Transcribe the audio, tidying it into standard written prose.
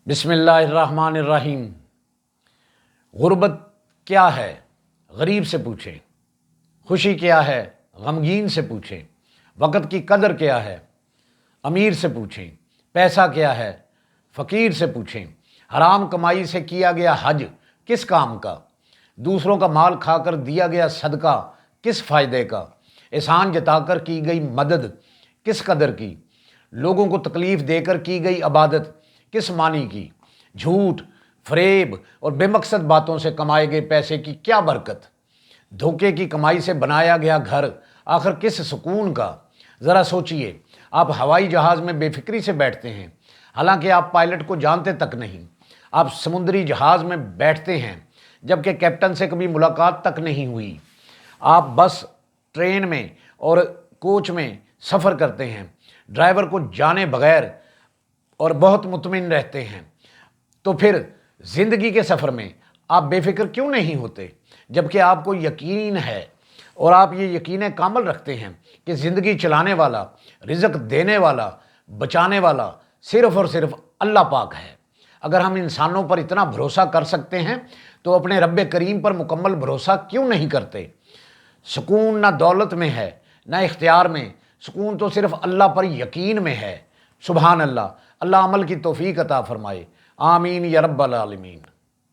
بسم اللہ الرحمن الرحیم۔ غربت کیا ہے؟ غریب سے پوچھیں۔ خوشی کیا ہے؟ غمگین سے پوچھیں۔ وقت کی قدر کیا ہے؟ امیر سے پوچھیں۔ پیسہ کیا ہے؟ فقیر سے پوچھیں۔ حرام کمائی سے کیا گیا حج کس کام کا؟ دوسروں کا مال کھا کر دیا گیا صدقہ کس فائدے کا؟ احسان جتا کر کی گئی مدد کس قدر کی؟ لوگوں کو تکلیف دے کر کی گئی عبادت کس معنی کی؟ جھوٹ، فریب اور بے مقصد باتوں سے کمائے گئے پیسے کی کیا برکت؟ دھوکے کی کمائی سے بنایا گیا گھر آخر کس سکون کا؟ ذرا سوچئے، آپ ہوائی جہاز میں بے فکری سے بیٹھتے ہیں، حالانکہ آپ پائلٹ کو جانتے تک نہیں۔ آپ سمندری جہاز میں بیٹھتے ہیں جبکہ کیپٹن سے کبھی ملاقات تک نہیں ہوئی۔ آپ بس، ٹرین میں اور کوچ میں سفر کرتے ہیں، ڈرائیور کو جانے بغیر اور بہت مطمئن رہتے ہیں۔ تو پھر زندگی کے سفر میں آپ بے فکر کیوں نہیں ہوتے؟ جبکہ آپ کو یقین ہے اور آپ یہ یقین کامل رکھتے ہیں کہ زندگی چلانے والا، رزق دینے والا، بچانے والا صرف اور صرف اللہ پاک ہے۔ اگر ہم انسانوں پر اتنا بھروسہ کر سکتے ہیں تو اپنے رب کریم پر مکمل بھروسہ کیوں نہیں کرتے؟ سکون نہ دولت میں ہے نہ اختیار میں، سکون تو صرف اللہ پر یقین میں ہے۔ سبحان اللہ۔ اللہ عمل کی توفیق عطا فرمائے۔ آمین یا رب العالمین۔